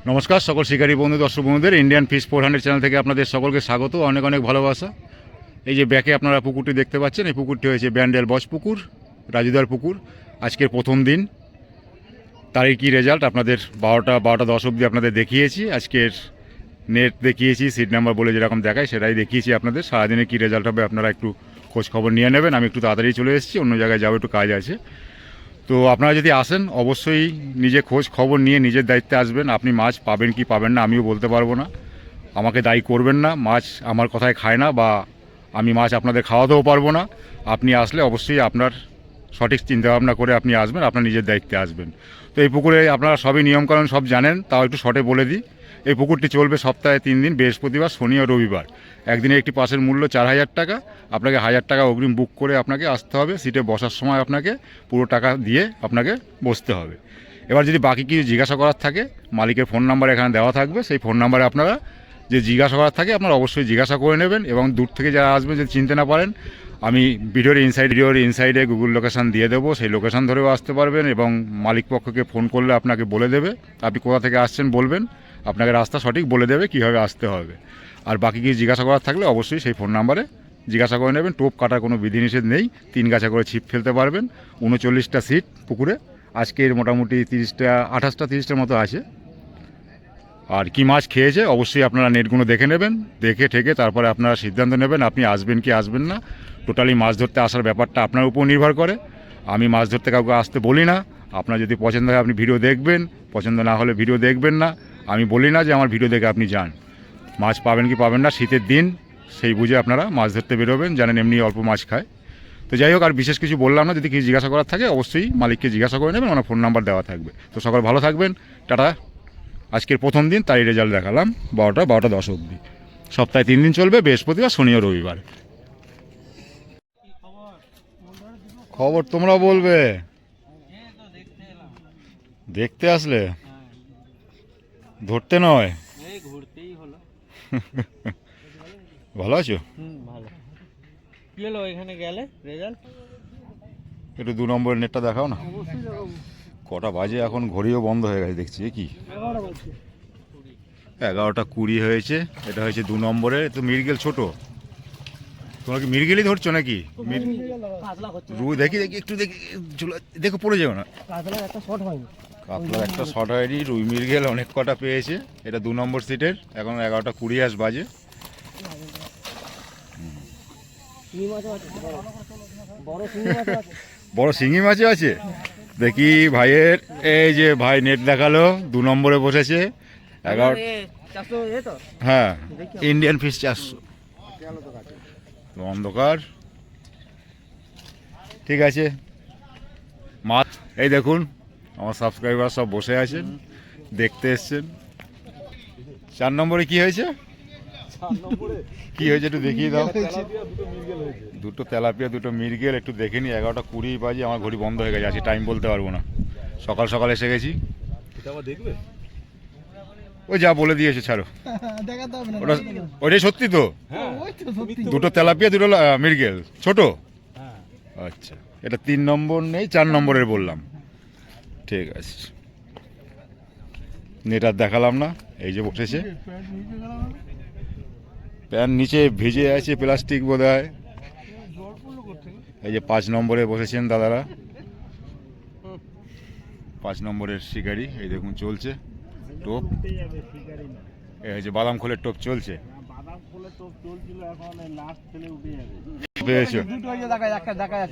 নমস্কার সকল শিকারী বন্ধু দর্শক বন্ধুদের ইন্ডিয়ান ফিশ 400 চ্যানেল থেকে আপনাদের সকলকে স্বাগত, অনেক অনেক ভালোবাসা। এই যে ব্যাকে আপনারা পুকুরটি দেখতে পাচ্ছেন, এই পুকুরটি হয়েছে ব্যান্ডেল বস পুকুর, রাজুদার পুকুর। আজকের প্রথম দিন, তারই কি রেজাল্ট আপনাদের 12টা 10 অবধি আপনাদের দেখিয়েছি। আজকের নেট দেখিয়েছি, সিট নাম্বার বলে যেরকম দেখায় সেটাই দেখিয়েছি আপনাদের। সারাদিনে কী রেজাল্ট হবে আপনারা একটু খোঁজ খবর নিয়ে নেবেন। আমি একটু তাড়াতাড়ি চলে এসেছি, অন্য জায়গায় যাবো, একটু কাজ আছে। তো আপনারা যদি আসেন অবশ্যই নিজে খোঁজ খবর নিয়ে নিজের দায়িত্বে আসবেন। আপনি মাছ পাবেন কি পাবেন না আমিও বলতে পারবো না, আমাকে দায়ী করবেন না। মাছ আমার কথায় খায় না, বা আমি মাছ আপনাদের খাওয়াতেও পারবো না। আপনি আসলে অবশ্যই আপনার সঠিক চিন্তাভাবনা করে আপনি আসবেন, আপনার নিজের দায়িত্বে আসবেন। তো এই পুকুরে আপনারা সবই নিয়মকানুন সব জানেন, তাও একটু শর্টে বলে দিই। এই পুকুরটি চলবে সপ্তাহে 3 দিন, বৃহস্পতিবার, শনি ও রবিবার। একদিনে একটি পাসের মূল্য 4000 টাকা। আপনাকে 1000 টাকা অগ্রিম বুক করে আপনাকে আসতে হবে। সিটে বসার সময় আপনাকে পুরো টাকা দিয়ে আপনাকে বসতে হবে। এবার যদি বাকি কিছু জিজ্ঞাসা করার থাকে, মালিকের ফোন নাম্বার এখানে দেওয়া থাকবে। সেই ফোন নাম্বারে আপনারা যে জিজ্ঞাসা করার থাকে আপনারা অবশ্যই জিজ্ঞাসা করে নেবেন। এবং দূর থেকে যারা আসবেন যদি চিনতে না পারেন, আমি ভিডিওর ইনসাইডে গুগল লোকেশান দিয়ে দেবো, সেই লোকেশান ধরেও আসতে পারবেন। এবং মালিক পক্ষকে ফোন করলে আপনাকে বলে দেবে আপনি কোথা থেকে আসছেন বলবেন, আপনাকে রাস্তা সঠিক বলে দেবে কীভাবে আসতে হবে। আর বাকি কিছু জিজ্ঞাসা করার থাকলে অবশ্যই সেই ফোন নাম্বারে জিজ্ঞাসা করে নেবেন। টোপ কাটার কোনো বিধিনিষেধ নেই, 3 গাছা করে ছিপ ফেলতে পারবেন। 39টা সিট পুকুরে, আজকের মোটামুটি 28টা-30টার মতো আছে। আর কি মাছ খেয়েছে অবশ্যই আপনারা নেটগুলো দেখে নেবেন, দেখে ঠেকে তারপরে আপনারা সিদ্ধান্ত নেবেন আপনি আসবেন কি আসবেন না। টোটালি মাছ ধরতে আসার ব্যাপারটা আপনার উপর নির্ভর করে। আমি মাছ ধরতে কাউকে আসতে বলি না। আপনার যদি পছন্দ হয় আপনি ভিডিও দেখবেন, পছন্দ না হলে ভিডিও দেখবেন না। আমি বলি না যে আমার ভিডিও দেখে আপনি যান। মাছ পাবেন কি পাবেন না, শীতের দিন, সেই বুঝে আপনারা মাছ ধরতে বেরোবেন। জানেন এমনি অল্প মাছ খায়। তো যাই হোক, আর বিশেষ কিছু বললাম না। যদি কিছু জিজ্ঞাসা করার থাকে অবশ্যই মালিককে জিজ্ঞাসা করে নেবেন, আমার ফোন নাম্বার দেওয়া থাকবে। তো সকল ভালো থাকবেন, টাটা। আজকের প্রথম দিন, তাই রেজাল্ট দেখালাম 12টা 10 অবধি। সপ্তাহে 3 দিন চলবে, বৃহস্পতিবার, শনি ও রবিবার। খবর তোমরা বলবে, দেখতে আসলে, ধরতে নয়। ভালো আছো? একটু 2 নম্বরের নেটটা দেখাও না। কটা বাজে এখন? ঘড়িও বন্ধ হয়ে গেছে দেখছি। কি 11:20 হয়েছে। এটা হয়েছে 2 নম্বরের। তো মিরগেল ছোট, তোমরা কি মিরগেলই ধরছো নাকি? রুই দেখি একটু দেখি, দেখো পড়ে যাও না। কাতলার একটা শর্ট হয়নি, রুই মিরগেল অনেক কটা পেয়েছে। এটা 2 নম্বর সিটের। এখন 11:20 বাজে। বড় শিঙি মাছও আছে দেখি ভাইয়ের। এই যে ভাই নেট দেখালো, 2 নম্বরে বসেছে। 11, হ্যাঁ, ইন্ডিয়ান ফিশ 400। অন্ধকার, ঠিক আছে। মাছ এই দেখুন, আমার সাবস্ক্রাইবার সব বসে আছেন, দেখতে এসছেন। 4 নম্বরে কি হয়েছে? কি হয়েছে একটু দেখিয়ে দাও। 2টো তেলাপিয়া, 2টো মিরগেল। একটু দেখে নি। 11:20 বাজে, আমার ঘড়ি বন্ধ হয়ে গেছে। আজকে টাইম বলতে পারবো না, সকাল সকাল এসে গেছি। ওই যা বলে দিয়েছে ছাড়ো, ওটাই সত্যি তো। 2টো তেলাপিয়া, 2টো মিরগেল ছোট। আচ্ছা, এটা 3 নম্বর নেই, 4 নম্বরের বললাম। ঠিক আছে, নেট আর দেখালাম না। এই যে বসেছে, প্যান নিচে ভিজে আছে, প্লাস্টিক বোধ হয়। এই যে 5 নম্বরে বসেছেন দাদারা, 5 নম্বরের শিকারি। এই দেখুন চলছে টোপ। এই যে বাদাম খোলের টোপ চলছে।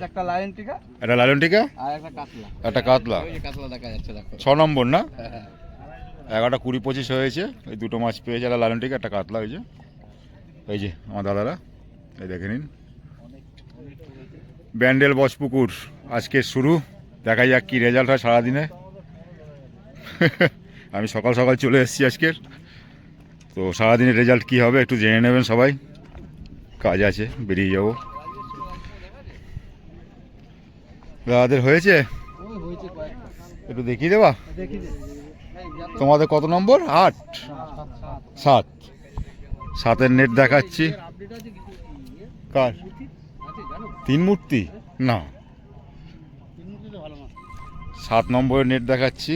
একটা লায়ন টিকা, একটা কাতলা। 6 নম্বর না? 11:20-25 হয়েছে। এই 2টো মাছ পেয়েছে, একটা লায়ন টিকা, একটা কাতলা। হয়েছে এই যে আমার দাদারা, এই দেখে নিন। ব্যান্ডেল বস পুকুর আজকে শুরু। দেখা যাক কি রেজাল্ট হয় সারাদিনে। আমি সকাল সকাল চলে এসেছি আজকের। তো সারাদিনের রেজাল্ট কি হবে একটু জেনে নেবেন সবাই। কাজ আছে, বেরিয়ে যাব। দাদাদের হয়েছে, একটু দেখিয়ে দেবা। তোমাদের কত নম্বর? 8, 7। 7-এর নেট দেখাচ্ছি। কার 3 মূর্তি? না, 7 নম্বরের নেট দেখাচ্ছি।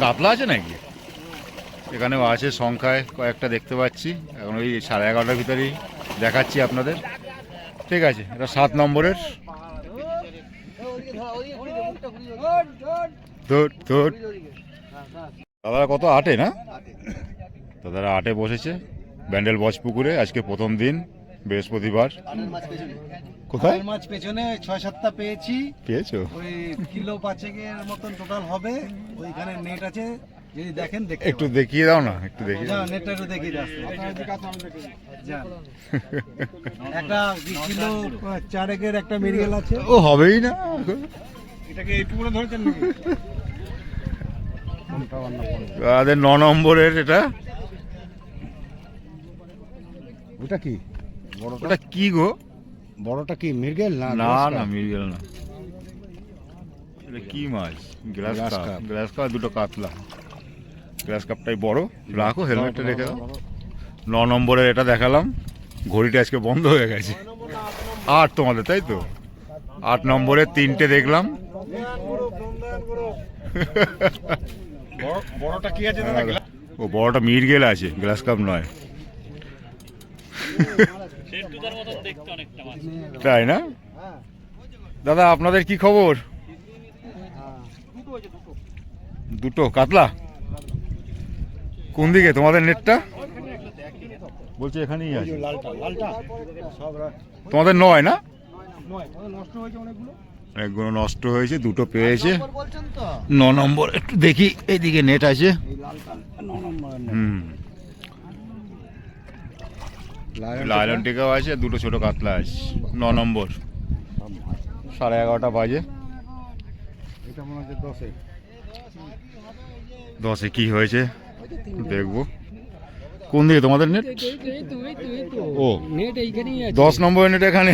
কাতলা আছে নাকি? এখানেও আছে সংখ্যায় কয়েকটা দেখতে পাচ্ছি। এখন ওই 11:30টার ভিতরেই দেখাচ্ছি আপনাদের। ঠিক আছে, এটা 7 নম্বরের। দাদারা কত 8-এ না? দাদারা 8-এ বসেছে ব্যান্ডেল বচ পুকুরে। আজকে প্রথম দিন, বৃহস্পতিবার। কোথায় মাছ পেছনে 6-7টা পেয়েছো? ওই কিলো 5-এর মতন টোটাল হবে। ওইখানে নেট আছে, যদি দেখেন একটু দেখিয়ে দাও না, একটু দেখিয়ে দাও। নেটটা একটু দেখিয়ে দাও। একটা কিলো 4-এর একটা মিরিগেল আছে। ও হবেই না, এটাকে একটু করে ধরেছেন নাকি? তাদের 9 নম্বরের এটা। ওটা কি ওটা কি গো? বড়টা কি মিরগেল না? না না, মিরগেল না। এটা কি মাছ? Grass carp. গ্লাস কাপ, দুটো কাতলা। গ্লাস কাপটাই বড়। রাখো, হেলমেটটা রেখে দাও। 9 নম্বরের এটা দেখালাম। ঘড়িটা আজকে বন্ধ হয়ে গেছে। 8 তোমাদের, তাই তো? 8 নম্বরের 3টে দেখলাম। বড়টা কি আছে দাদা? ও বড়টা মিরগেল আছে, গ্লাস কাপ নয়। তাই না দাদা? আপনাদের কি খবর? দুটো কাতলা? কোন দিকে তোমাদের নেটটা? বলছি এখানেই আছে। তোমাদের 9 না? অনেকগুলো নষ্ট হয়েছে, দুটো পেয়েছে। 9 নম্বর একটু দেখি, এইদিকে নেট আছে। লাইলন টিকাও আছে, দুটো ছোট কাতলা আছে। 9 নম্বর। 11:30 বাজে। এটা মনে হচ্ছে 10-এ। 10-এ কি হয়েছে দেখবো। কোন দিকে তোমাদের নেট? ও নেট এইখানেই আছে। 10 নম্বরের নেট এখানে।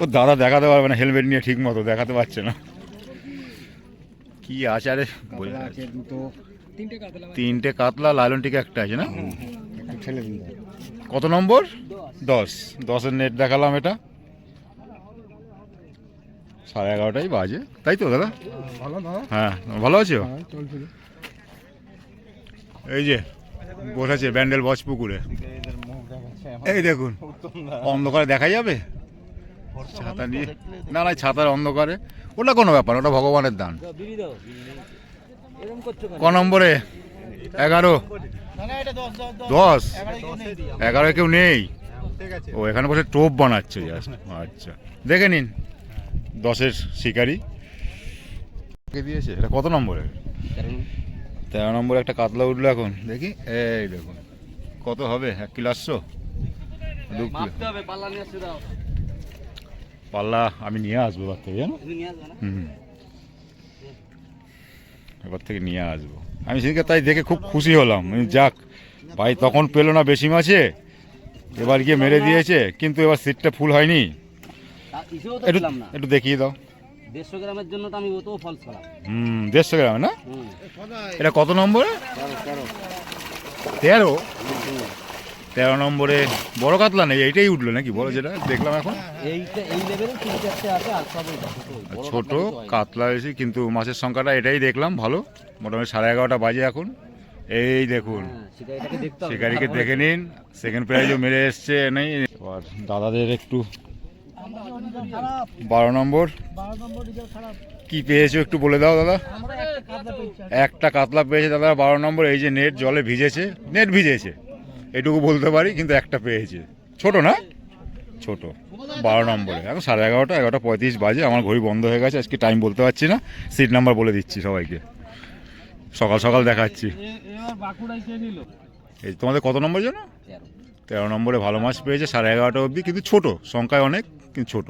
ও দাদা দেখাতে পারবে না, হেলমেট নিয়ে ঠিক মতো দেখাতে পারছে না। কি আছে? আরে তিনটে কাতলা, লাইলন টিকা একটা আছে না? কত নম্বর? 10। 10-এর নেট দেখালাম এটা। 11:30টাই বাজে, তাই তো দাদা? হ্যাঁ, ভালো আছো? এই যে বসেছে ব্যান্ডেল বচ পুকুরে। এই দেখুন, অন্ধকারে দেখা যাবে? ছাতা নিয়ে না, না ছাতার অন্ধকারে। ওটা কোনো ব্যাপার, ওটা ভগবানের দান। ক নম্বরে? 11। 10 11 কেউ নেই। ও এখানে বসে টোপ বানাচ্ছে। আচ্ছা, দেখে নিন। 10-এর শিকারি দিয়েছে। এটা কত নম্বরে? 13 নম্বরে একটা কাতলা উঠলো এখন। দেখি, এই দেখুন কত হবে। 1 কিলো 800? 2 কিলো পাল্লা আমি নিয়ে আসবো এবার থেকে, জানো? এবার থেকে নিয়ে আসবো আমি। সেদিকে তাই দেখে খুব খুশি হলাম। যাক ভাই, তখন পেলো না বেশি মাছে, এবার গিয়ে মেরে দিয়েছে। কিন্তু এবার সিটটা ফুল হয়নি। একটু দেখিয়ে দাও। 150 গ্রামের জন্য তো আমি ও তো ফলস করা। 150 গ্রামে না? এটা কত নম্বরে? 13। 13 নম্বরে বড় কাতলা নেই, এইটাই উঠলো নাকি বড় যেটা দেখলাম এখন? এইটা এই লেভেলে 3-4টে আছে, আর সব ছোট কাতলা হয়েছে, কিন্তু মাছের সংখ্যাটা এটাই দেখলাম ভালো। মোটামুটি 11:30 বাজে এখন। এই দেখুন, শিকারিকে দেখে নিন। সেকেন্ড প্রাইজও মেরে এসছে। নেই এবার দাদাদের একটু 12 নম্বর কি পেয়েছো একটু বলে দাও দাদা। একটা কাতলা পেয়েছে দাদা 12 নম্বর। এই যে নেট জলে ভিজেছে, নেট ভিজেছে এটুকু বলতে পারি, কিন্তু একটা পেয়েছে। ছোট না? ছোট। 12 নম্বরে। এখন 11:30, 11:35 বাজে। আমার ঘড়ি বন্ধ হয়ে গেছে, আজকে টাইম বলতে পারছি না। সিট নাম্বার বলে দিচ্ছি সবাইকে, সকাল সকাল দেখাচ্ছি। এই তোমাদের কত নম্বর জানো? 13 নম্বরে ভালো মাছ পেয়েছে 11:30 অবধি, কিন্তু ছোট সংখ্যায় অনেক, কিন্তু ছোট।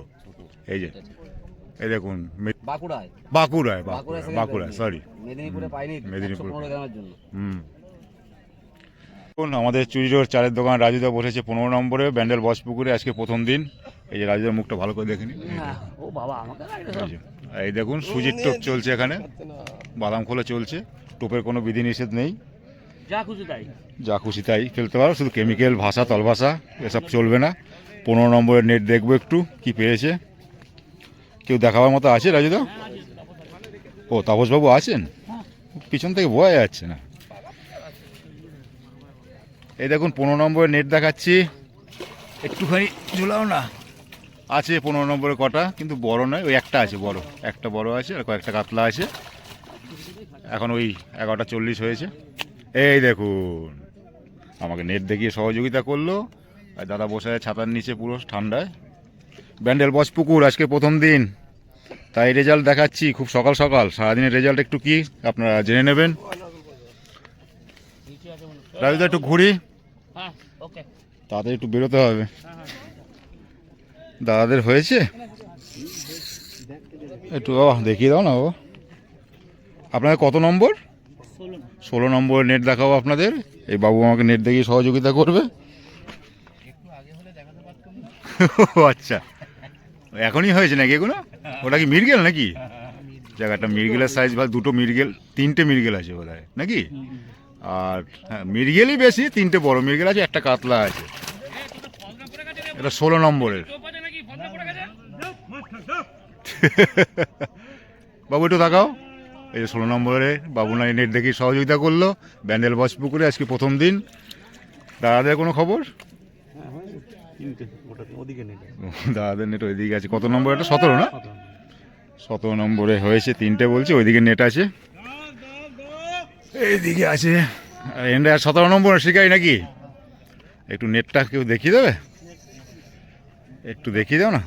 এই যে এই দেখুন, বাঁকুড়ায় সরি, মেদিনীপুর। আমাদের চুরিরোড চালের দোকান রাজুদা বসেছে 15 নম্বরে ব্যান্ডেল বচ পুকুরে। আজকে প্রথম দিন। এই যে রাজুদার মুখটা ভালো করে দেখে নিন। এই দেখুন, সুজির টোপ চলছে এখানে, বাদাম খোলা চলছে। টোপের কোনো বিধিনিষেধ নেই, যা খুশি তাই ফেলতে পারো, শুধু কেমিক্যাল ভাষা, তলভাষা এসব চলবে না। 15 নম্বরের নেট দেখবো একটু কি পেয়েছে। কেউ দেখাবার মতো আছে রাজুদা? ও তাপসবাবু আছেন? পিছন থেকে বোঝা যাচ্ছে না। এই দেখুন 15 নম্বরের নেট দেখাচ্ছি, একটুখানি ঝুলাও না। আছে 15 নম্বরের কটা, কিন্তু বড় নয়, ওই একটা আছে বড়, একটা বড় আছে আর কয়েকটা কাতলা আছে। এখন ওই 11:40 হয়েছে। এই দেখুন আমাকে নেট দেখিয়ে সহযোগিতা করলো, আর দাদা বসে আছে ছাতার নিচে পুরো ঠান্ডায়। ব্যান্ডেল বস পুকুর আজকে প্রথম দিন, তাই রেজাল্ট দেখাচ্ছি খুব সকাল সকাল। সারাদিনের রেজাল্ট একটু কি আপনারা জেনে নেবেন। রাজুদা একটু ঘুরি, তাড়াতাড়ি একটু বেরোতে হবে। দাদাদের হয়েছে একটু দেখিয়ে দাও না ও। আপনাদের কত নম্বর? 16 নম্বরের নেট দেখাবো আপনাদের। এই বাবু আমাকে নেট দেখিয়ে সহযোগিতা করবে। আচ্ছা, এখনই হয়েছে নাকি এগুলো? ওটা কি মৃগেল নাকি? জায়গাটা মৃগেলের সাইজ ভালো, দুটো মৃগেল, 3টে মৃগেল আছে বোধ হয় নাকি? আর হ্যাঁ, মৃগেলই বেশি, 3টে বড় মৃগেল আছে, একটা কাতলা আছে। এটা 16 নম্বরের। বাবু একটু তাকাও। এই যে 16 নম্বরে বাবু নাই নেট দেখি সহযোগিতা করলো। ব্যান্ডেল বস পুকুরে আজকে প্রথম দিন। দাদাদের কোনো খবর? দাদাদের নেট ওইদিকে আছে। কত নম্বর? এটা 17 না? 17 নম্বরে হয়েছে, 3টে বলছে, ওইদিকে নেট আছে, এইদিকে আছে। এন্ডে আর 17 নম্বরে শিখাই নাকি? একটু নেটটা কেউ দেখিয়ে দেবে? একটু দেখিয়ে দাও না।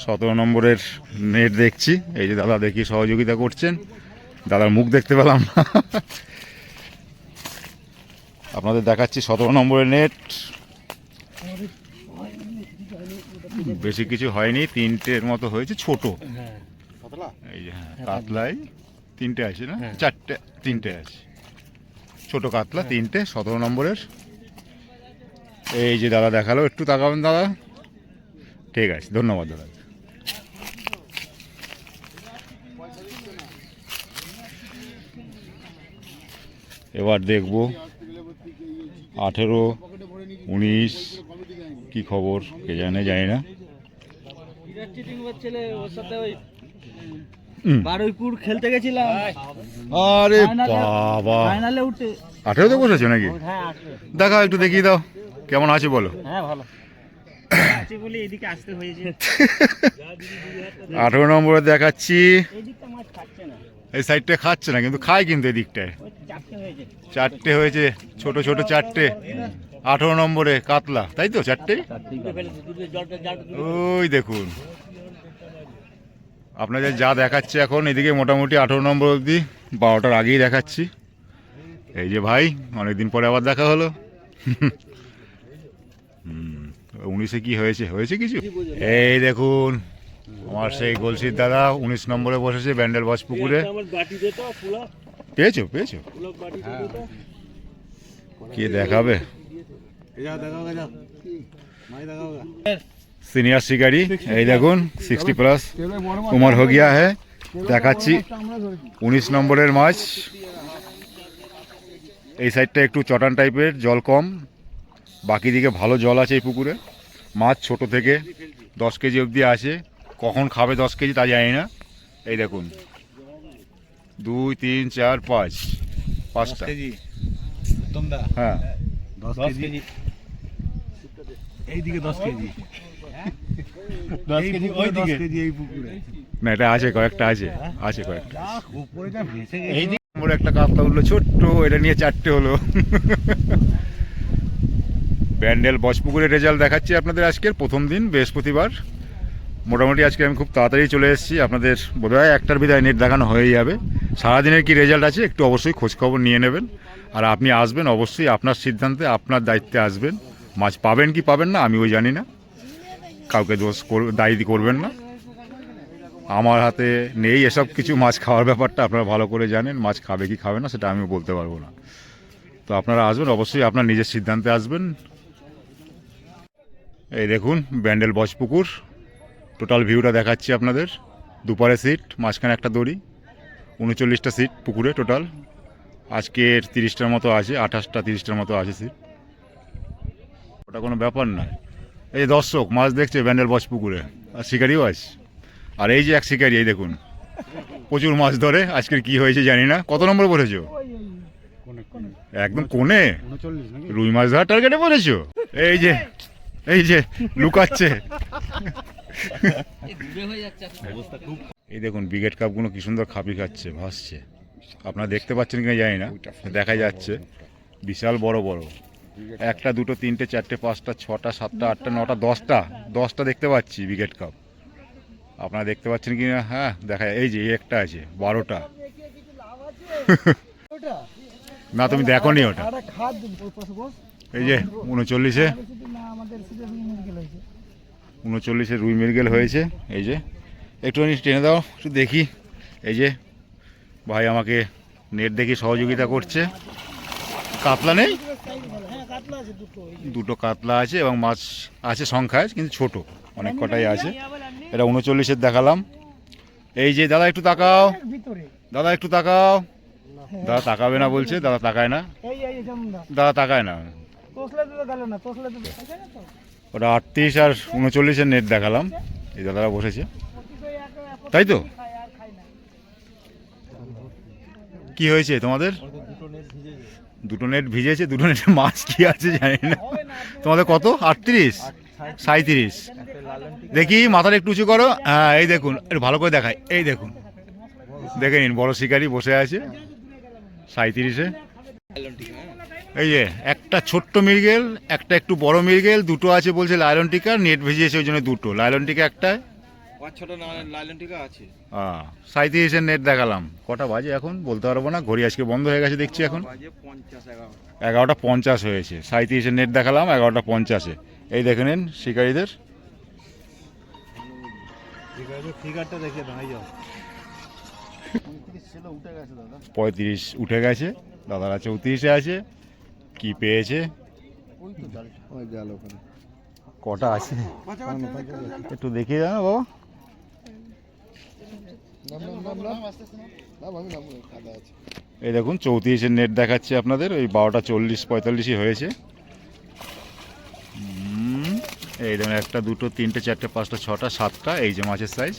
17 নম্বরের নেট দেখছি। এই যে দাদা দেখি সহযোগিতা করছেন, দাদার মুখ দেখতে পেলাম না। আপনাদের দেখাচ্ছি 17 নম্বরের নেট। বেশি কিছু হয়নি, 3টের মতো হয়েছে, ছোট। এই যে হ্যাঁ, কাতলাই 3টে আছে না? 3টে আছে, ছোট কাতলা 3টে 17 নম্বরের। এই যে দাদা দেখালো, একটু তাকাবেন দাদা? ঠিক আছে, ধন্যবাদ দাদা। এবার দেখবো 18, 19 কি খবর কে জানি না। বারুইপুর খেলতে গেছিলাম। আরে বাবা, ফাইনালে উঠে 18তে বসেছো নাকি? হ্যাঁ, দেখাও, একটু দেখিয়ে দাও কেমন আছে বলো। হ্যাঁ ভালো আছে বলে এদিকে আসতে হয়েছে। 18 নম্বরে দেখাচ্ছি। এদিকটা মাছ খাচ্ছে না, এই সাইডটা খাচ্ছে না, কিন্তু খায় কিন্তু এদিকটায়। ওই 4টে হয়েছে। 4টে হয়েছে, ছোট ছোট 4টে। 18 নম্বরে কাতলা, তাই তো? 4টে। ওই দেখুন আপনাদের যা দেখাচ্ছে এখন, এদিকে মোটামুটি 18 নম্বর অবধি, 12টার আগেই দেখাচ্ছি। এই যে ভাই, অনেকদিন পরে আবার দেখা হলো। 19-এ কি হয়েছে? হয়েছে কিছু? এই দেখুন আমার সেই গলসির দাদা 19 নম্বরে বসেছে ব্যান্ডেল বস পুকুরে। পেয়েছো? কে দেখাবে? সিনিয়র শিকারি, এই দেখুন 60+ উমর হো গিয়া হ্যাঁ। দেখাচ্ছি 19 নম্বরের মাছ। এই সাইডটা একটু চটান টাইপের, জল কম, বাকি দিকে ভালো জল আছে এই পুকুরে। মাছ ছোট থেকে 10 কেজি অবধি আছে। কখন খাবে 10 কেজি তা জানি না। এই দেখুন 2, 3, 4, 5টা। হ্যাঁ 10 কেজি এইদিকে, 10 কেজি, 10 কেজি ওইদিকে, 10 কেজি এই পুকুরে। না, এটা আছে, কয়েকটা আছে, আছে কয়েকটা। উপরে যা ভেসে গেছে। এই নম্বরে একটা কাতলা উঠলো ছোট্ট, এটা নিয়ে 4টে হলো। ব্যান্ডেল বসপুকুরের রেজাল্ট দেখাচ্ছি আপনাদের আজকের প্রথম দিন, বৃহস্পতিবার। মোটামুটি আজকে আমি খুব তাড়াতাড়ি চলে এসেছি। আপনাদের বোধহয় 1টার বিদায় নেট দেখানো হয়ে যাবে। সারাদিনের কি রেজাল্ট আছে একটু অবশ্যই খোঁজখবর নিয়ে নেবেন। আর আপনি আসবেন অবশ্যই, আপনার সিদ্ধান্তে, আপনার দায়িত্বে আসবেন। মাছ পাবেন কি পাবেন না আমি ওই জানি না, কাউকে দায়ী করবেন না। আমার হাতে নেই এসব কিছু। মাছ খাওয়ার ব্যাপারটা আপনারা ভালো করে জানেন, মাছ খাবে কি খাবে না সেটা আমি বলতে পারবো না। তো আপনারা আসবেন অবশ্যই, আপনার নিজের সিদ্ধান্তে আসবেন। এই দেখুন ব্যান্ডেল বস পুকুর, টোটাল ভিউটা দেখাচ্ছি আপনাদের। দুপারে সিট, মাঝখানে একটা দড়ি, 39টা সিট পুকুরে টোটাল। আজকের 30টার মতো আছে, 28টা 30টার মতো আছে সিট, ওটা কোনো ব্যাপার নয়। এই যে দর্শক মাছ দেখছে ব্যান্ডেল বস পুকুরে, আর শিকারিও আছে। আর এই যে এক শিকারি, এই দেখুন প্রচুর মাছ ধরে। আজকের কি হয়েছে জানি না। কত নম্বর পড়েছো? একদম কোণে রুই মাছ ধরার টার্গেটে পড়েছো। এই যে লুকাচ্ছে। এই দেখুন ব্রিগেড কাপগুলো কি সুন্দর খাপি খাচ্ছে, ভাসছে। আপনারা দেখতে পাচ্ছেন কিনা জানি না, দেখা যাচ্ছে বিশাল বড় বড়। একটা দুটো তিনটে চারটে পাঁচটা ছটা সাতটা আটটা নটা দশটা দেখতে পাচ্ছি ব্রিগেড কাপ। আপনারা দেখতে পাচ্ছেন কিনা? হ্যাঁ দেখা যায়। এই যে একটা আছে 12টা। না তুমি দেখো নি ওটা। এই যে 39-এ রুই মৃগেল হয়েছে। এই যে একটুখানি টেনে দাও, একটু দেখি। এই যে ভাই আমাকে নেট দেখে সহযোগিতা করছে। কাতলা নেই? দুটো কাতলা আছে এবং মাছ আছে সংখ্যায়, কিন্তু ছোট অনেক কটাই আছে। এটা 39-এর দেখালাম। এই যে দাদা একটু তাকাও, দাদা একটু তাকাও। দাদা তাকাবে না বলছে, দাদা তাকায় না, দাদা তাকায় না। ওটা 38 আর 39-এর নেট দেখালাম। এই দাদারা বসেছে, তাই তো? কি হয়েছে তোমাদের? দুটো নেট ভিজেছে। দুটো নেটে মাছ কি আছে জানি না। তোমাদের কত? 38, 37। দেখি মাথাটা একটু উঁচু করো। হ্যাঁ এই দেখুন, একটু ভালো করে দেখায়। এই দেখুন, দেখে নিন, বড় শিকারি বসে আছে 37-এ। এই যে একটা ছোট্ট মৃগেল, একটা একটু বড় মৃগেল, দুটো আছে বলছে লাইলন টিকা। নেট ভিজিয়েছে ওই জন্য দুটো লাইলন টিকা, একটা ছোট লাইলন টিকা আছে। 37-এর নেট দেখালাম। কটা বাজে এখন বলতে পারবো না, ঘড়ি আজকে বন্ধ হয়ে গেছে দেখছি। এখন 11টা 50 হয়েছে। 37-এর নেট দেখালাম 11টা 50-এ। এই দেখে নিন শিকারীদের। ফিগারটা দেখে দাঁড়াই যাও। 35 উঠে গেছে, দাদারা 34-এ আছে। কি পেয়েছে? কটা আছে একটু দেখিয়ে দাও বাবা। এই দেখুন 34-এর নেট দেখাচ্ছে আপনাদের। ওই 12টা 40-45 হয়েছে। এই দেখুন একটা দুটো তিনটে চারটে পাঁচটা ছটা সাতটা। এই যে মাছের সাইজ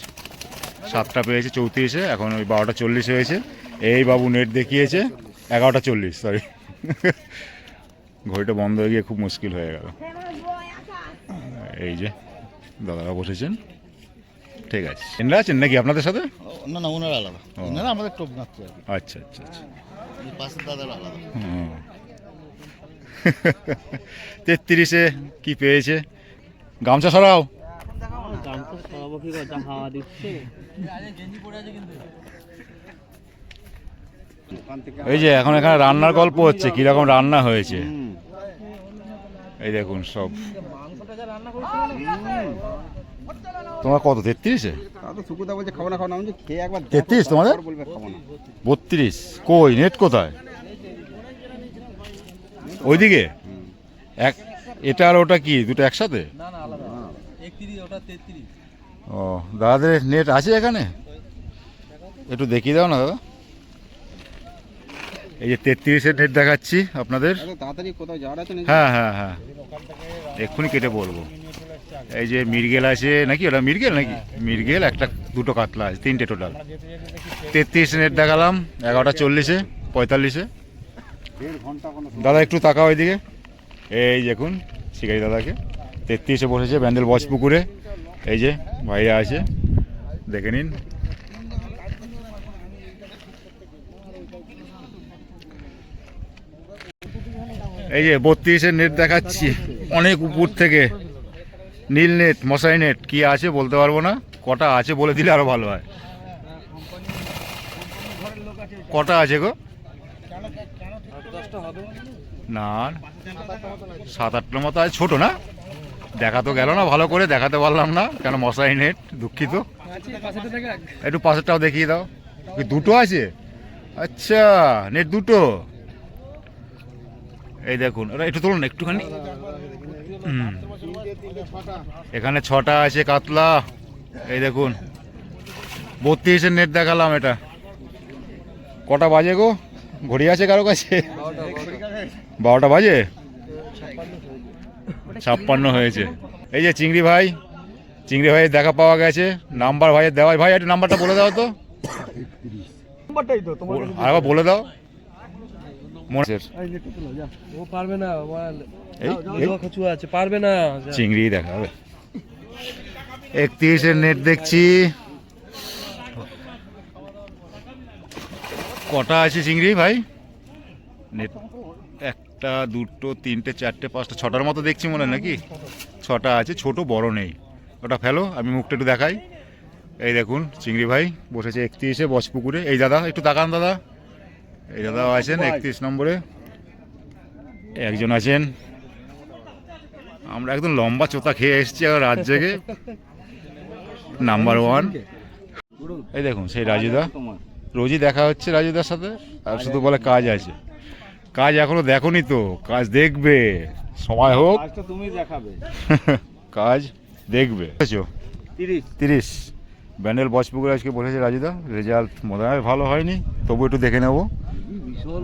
7টা পেয়েছে 34-এ। এখন ওই 12টা 40 হয়েছে। এই বাবু নেট দেখিয়েছে 11টা 40, সরি। ঘড়িটা বন্ধ হয়ে গিয়ে খুব মুশকিল হয়ে গেল। এই যে দাদারা বসেছেন, ঠিক আছে। এনারা আছেন নাকি আপনাদের সাথে? না না, ওনারা আলাদা। ওনারা আমাদের টোপ মারছে আর কি। আচ্ছা আচ্ছা আচ্ছা। এই পাশের দাদারা আলাদা। 33-এ কি পেয়েছে? গামছা সরাও। হাওয়া দিচ্ছে। এই যে এখন এখানে রান্নার গল্প হচ্ছে, কিরকম রান্না হয়েছে। এই দেখুন সব। তোমার কত? 33-এ? সুকুদা বলছে খাবো না, খাবো না। আমি খেয়ে একবার 33 তোমাদের? বলবে খাবো না। 32 কই? নেট কোথায়? ওইদিকে এক, এটা আর ওটা কি দুটো একসাথে? ও দাদাদের নেট আছে এখানে, একটু দেখিয়ে দাও না দাদা। এই যে 33-এর নেট দেখাচ্ছি আপনাদের। তাড়াতাড়ি কোথাও যাওয়ার আছে নাকি? হ্যাঁ হ্যাঁ হ্যাঁ, এক্ষুনি কেটে বলবো। এই যে মৃগেল আছে নাকি? ওটা মৃগেল নাকি? মৃগেল একটা দুটো কাতলা আছে, 3টে টোটাল। 33 নেট দেখালাম 11টা 40-এ 45-এ। দাদা একটু তাকাও ওইদিকে। এই দেখুন শিকারি দাদাকে 33-এ বসেছে ব্যান্ডেল বচ পুকুরে। এই যে ভাইরা আছে, দেখে নিন। এই যে 32-এর নেট দেখাচ্ছি অনেক উপর থেকে। নীল নেট, মশারি নেট, কি আছে বলতে পারবো না। কটা আছে বলে দিলে আরো ভালো হয়। কটা আছে গো? না 7-8টার মতো আছে। ছোট না? দেখা তো গেল না, ভালো করে দেখাতে পারলাম না কেন, মশারি নেট, দুঃখিত। একটু পাশেরটাও দেখিয়ে দাও। দুটো আছে? আচ্ছা নেট দুটো। এই দেখুন, ওরা একটু তুলুন একটুখানি। এখানে 6টা আছে কাতলা। এই দেখুন 32-এর নেট দেখালাম। এটা কটা বাজে গো? ঘড়ি আছে কারো কাছে? 12টা বাজে 56 হয়েছে। এই যে চিংড়ি ভাই, চিংড়ি ভাইয়ের দেখা পাওয়া গেছে। নাম্বার ভাইয়ের দেওয়া। ভাই একটু নাম্বারটা বলে দাও তো। নাম্বারটাই তো তোমার কাছে আরেকবার বলে দাও মনে ও পারবে না এই এই কিছু আছে পারবে না চিংড়ি দেখা হবে 31 এর নেট দেখছি কটা আছে চিংড়ি ভাই নেট একটা দুটো তিনটে চারটে পাঁচটা ছটার মতো দেখছি মনে হয় নাকি ছটা আছে ছোট বড় নেই ওটা ফেলো আমি মুখটা একটু দেখাই এই দেখুন চিংড়ি ভাই বসেছে 31-এ বজপুকুরে এই দাদা একটু তাকান দাদা এই দাদাও আছেন 31 নম্বরে একজন আছেন আমরা একদম লম্বা চোতা খেয়ে এসেছি আর রাত জেগে নাম্বার 1 এই দেখুন সেই রাজুদা রোজই দেখা হচ্ছে রাজুদার সাথে আর শুধু বলে কাজ আছে কাজ এখনো দেখোনি তো কাজ দেখবে সময় হোক আজটা তুমি দেখাবে কাজ দেখবে 30 30 ব্যান্ডেল বজপুকুরে আজকে বলেছে রাজুদা রেজাল্ট মনে হয় ভালো হয়নি তবু একটু দেখে নেবো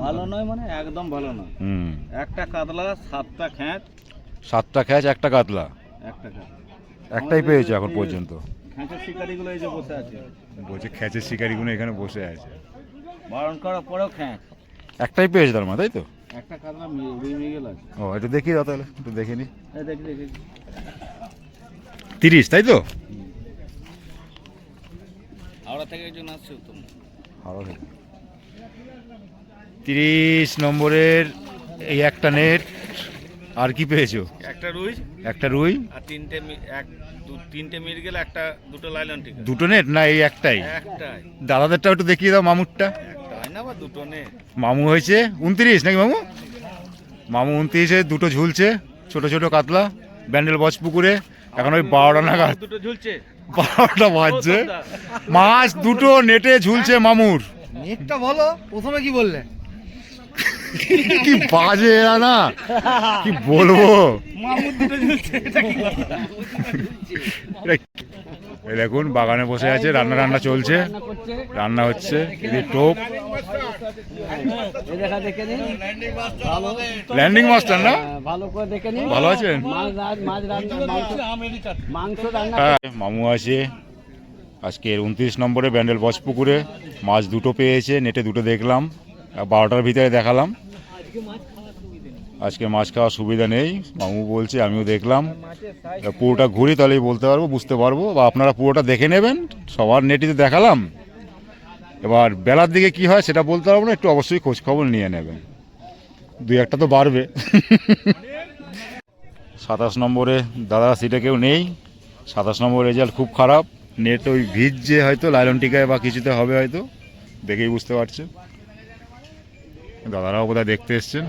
ভালো নয় মানে একদম ভালো না হুম একটা কাতলা 7টা খ্যাঁচ 7টা খ্যাচ একটা কাতলা একটা খ্যাঁচ একটাই পেয়েছে এখন পর্যন্ত খ্যাঁচের শিকারিগুলো এই যে বসে আছে বলছে খ্যাচের শিকারিগুলো এখানে বসে আছে বারণ করার পরেও খ্যাঁচ একটাই পেয়েছে তার মানে তাই তো একটা কাতলা রুই মৃগেল আছে ও একটু দেখি দাও তাহলে একটু দেখে নি এই দেখি দেখি 30 তাই তো হাওড়া থেকে একজন আসছে তো ভালো থেকে 30 নম্বরের এই একটা নেট আর কি পেয়েছো একটা রুই একটা রুই আর তিনটে মৃগেল একটা দুটো লাইলন টিকা দুটো নেট না এই একটাই একটাই দাদাদেরটা একটু দেখিয়ে দাও মামুরটা একটা হয় না বা দুটো নে মামু হয়েছে 29 নাকি মামু মামু 29-এ দুটো ঝুলছে ছোট ছোট কাতলা ব্যান্ডেল বজপুকুরে এখন ওই 12টা নাগাদ দুটো ঝুলছে 12টা বাজছে মাছ দুটো নেটে ঝুলছে মামুর নেটটা বলো প্রথমে কি বললে কি বাজে এরা না কি বলবো মামুর দুটো ঝুলছে এটা কি এই দেখুন বাগানে বসে আছে রান্না রান্না চলছে রান্না হচ্ছে এদিকে টোপ দেখা দেখে নিন ভালো ল্যান্ডিং মাস্টার না ভালো করে দেখে নিন ভালো আছেন মাছ রান্না মাংস রান্না হ্যাঁ মামু আছে আজকের 29 নম্বরে ব্যান্ডেল বজপুকুরে মাছ দুটো পেয়েছে নেটে দুটো দেখলাম 12টার ভিতরে দেখালাম আজকে মাছ খাওয়ার সুবিধা নেই মামু বলছে আমিও দেখলাম পুরোটা ঘুরি তাহলেই বলতে পারবো বুঝতে পারবো বা আপনারা পুরোটা দেখে নেবেন সবার নেটিতে দেখালাম এবার বেলার দিকে কি হয় সেটা বলতে পারবো না একটু অবশ্যই খোঁজ খবর নিয়ে নেবেন দুই একটা তো বাড়বে 27 নম্বরে দাদা সিটে কেউ নেই 27 নম্বর রেজাল্ট খুব খারাপ নেট ওই ভিজছে হয়তো লাইলন টিকায় বা কিছুতে হবে হয়তো দেখেই বুঝতে পারছেন দাদারাও বোধহয় দেখতে এসছেন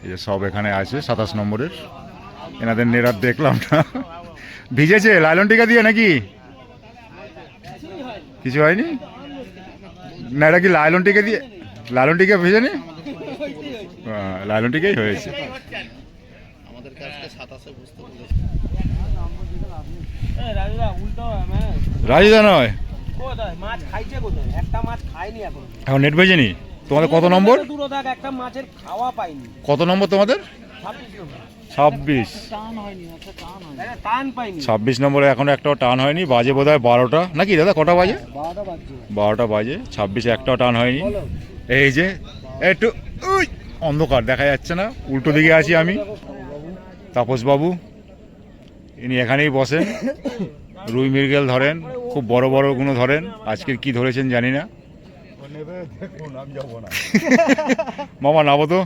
এই যে সব এখানে আছে 27 নম্বরের এনাদের নেট দেখলাম না ভিজেছে লাইলন টিকা দিয়ে নাকি কিছু হয়নি না এটা কি লাইলন টিকা দিয়ে লাইলন টিকা ভেজেনি লাইলন টিকাই হয়েছে আমাদের কাছকে 27-এ বুঝতে বলেছে রাজুদা উল্টো রাজুদা নয় কোথায় মাছ খাইছে কোথায় একটা মাছ খায়নি এখন এখন নেট ভেজেনি তোমাদের কত নম্বর দূরে থাক একটা মাছের খাওয়া পাইনি কত নম্বর তোমাদের 26 টান হয়নি একটা টান হয়নি টান পাইনি 26 নম্বরে এখনো একটাও টান হয়নি বাজে বোধহয় 12টা নাকি দাদা কটা বাজে 12টা বাজছে 12টা বাজে 26 একটাও টান হয়নি এই যে একটু উই, অন্ধকার দেখা যাচ্ছে না উল্টো দিকে আছি আমি তাপস বাবু ইনি এখানেই বসেন রুই মৃগেল ধরেন খুব বড় বড় গুলো ধরেন আজকের কি ধরেছেন জানি না মামা নাবো তো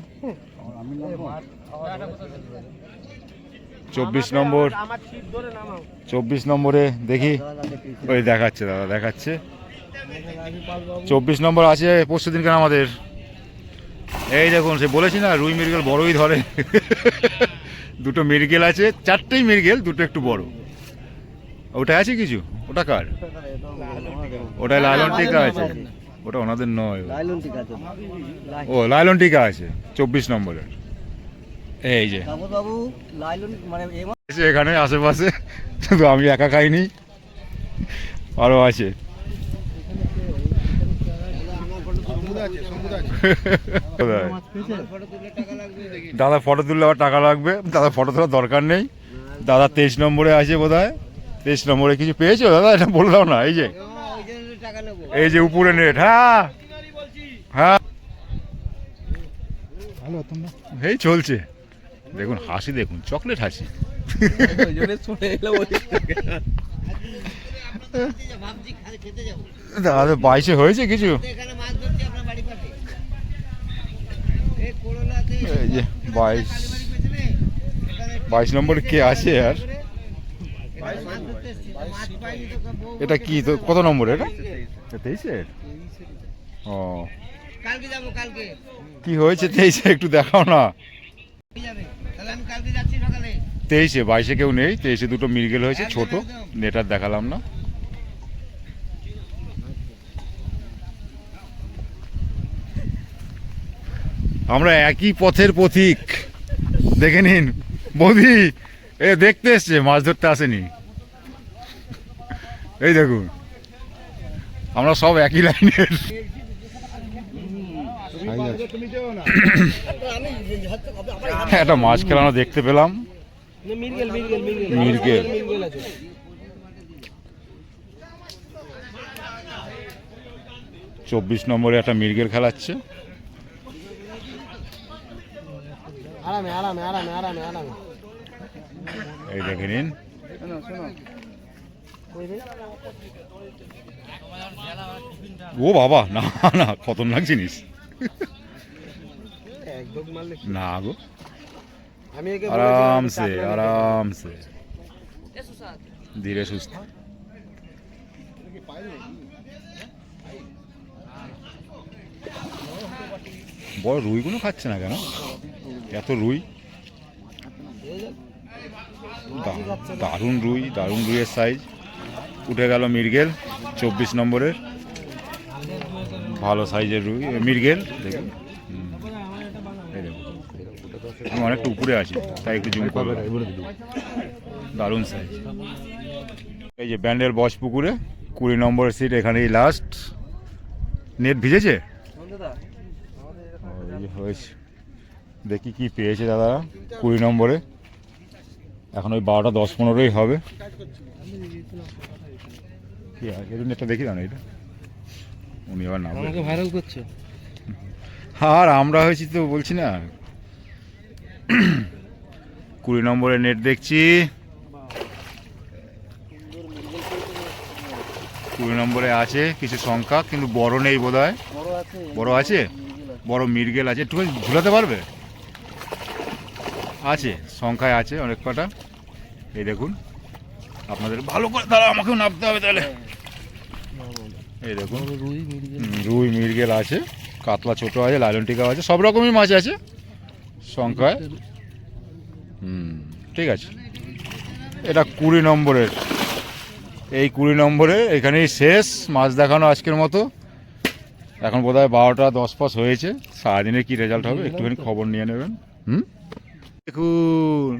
24 নম্বর আমার ছিপ ধরে নামাও 24 নম্বরে দেখি ওই দেখাচ্ছে দাদা দেখাচ্ছে 24 নম্বর আছে পরশু দিনকার আমাদের এই দেখুন সে বলেছি না রুই মৃগেল বড়ই ধরে দুটো মৃগেল আছে চারটেই মৃগেল দুটো একটু বড় ওটা আছে কিছু ওটা কার ওটা লাইলন টিকা আছে ওটা ওনাদের নয় লাইলন ঠিক আছে ও লাইলন টিকা আছে 24 নম্বরের এই যে তাপস বাবু লাইলন মানে আছে এখানে আশেপাশে শুধু আমি একা খাইনি আরও আছে দাদা ফটো তুললে আবার টাকা লাগবে দাদা ফটো তোলার দরকার নেই দাদা 23 নম্বরে আছে বোধ হয় 23 নম্বরে কিছু পেয়েছো দাদা এটা বললাম না এই যে এই যে উপরে নেট, হ্যাঁ হ্যাঁ এই চলছে। দেখুন হাসি, দেখুন চকলেট হাসি। দাদা 22-এ হয়েছে কিছু? এই যে 22 নম্বরে কে আছে আর? এটা কি তো কত নম্বর এটা? 23-এ? ও কালকে যাবো, কালকে কি হয়েছে 23-এ একটু দেখাও না। তাহলে আমি কালকে যাচ্ছি সকালে। 23-এ, 22-এ কেউ নেই। 23-এ দুটো মিরগেল হয়েছে ছোট, নেটার দেখালাম না। আমরা একই পথের পথিক, দেখে নিন। বৌদি এ দেখতে এসছে, মাছ ধরতে আসেনি। এই দেখুন আমরা সব একই লাইনের। একটা মাছ খেলানো দেখতে পেলাম, মিরগেল মিরগেল মিরগেল মিরগেল। মিরগেল আছে। 24 নম্বরে একটা মিরগেল খেলাচ্ছে। আরামে আরামে আরামে আরামে আরামে। এই দেখে নিন। ও বাবা, না না খতরনাক জিনিস। একদম মারলে না গো, আমি একে আরামসে আরামসে, ধীরে সুস্থ। বড় রুইগুলো খাচ্ছে না কেন? এত রুই, দারুণ রুই, দারুণ রুইয়ের সাইজ। উঠে গেল মিরগেল 24 নম্বরের, ভালো সাইজের রুই মিরগেল। দেখুন এই দেখুন, আমি অনেকটা উপরে আছি তাই একটু জুম করবো। দারুণ সাইজ। এই যে ব্যান্ডেল বস পুকুরে 20 নম্বরের সিট, এখানেই লাস্ট। নেট ভিজেছে? এই যে হয়েছে, দেখি কি পেয়েছে দাদা 20 নম্বরে। এখন ওই 12টা 10-15ই হবে। কি আছে নেটটা দেখি না, এটা উনি আবার নাম আমাকে ভাইরাল করছে। আর আমরা হয়েছি তো বলছি না। 20 নম্বরের নেট দেখছি, 20 নম্বরে আছে কিছু সংখ্যা, কিন্তু বড় নেই বোধহয়। বড় আছে, বড় আছে, বড় মিরগেল আছে। একটু ঝুলাতে পারবে? আছে, সংখ্যায় আছে অনেক কটা। এই দেখুন, আপনাদের ভালো করে দাঁড়া, আমাকেও নামতে হবে তাহলে। এই দেখুন রুই মিরগেল। রুই মিরগেল আছে, কাতলা ছোট আছে, লাইলন টিকা আছে, সব রকমই মাছ আছে সংখ্যায়। ঠিক আছে। এটা 20 নম্বরের, এই 20 নম্বরে এখানেই শেষ মাছ দেখানো আজকের মতো। এখন বোধহয় 12টা 10 পাস হয়েছে। সারাদিনে কি রেজাল্ট হবে একটুখানি খবর নিয়ে নেবেন। দেখুন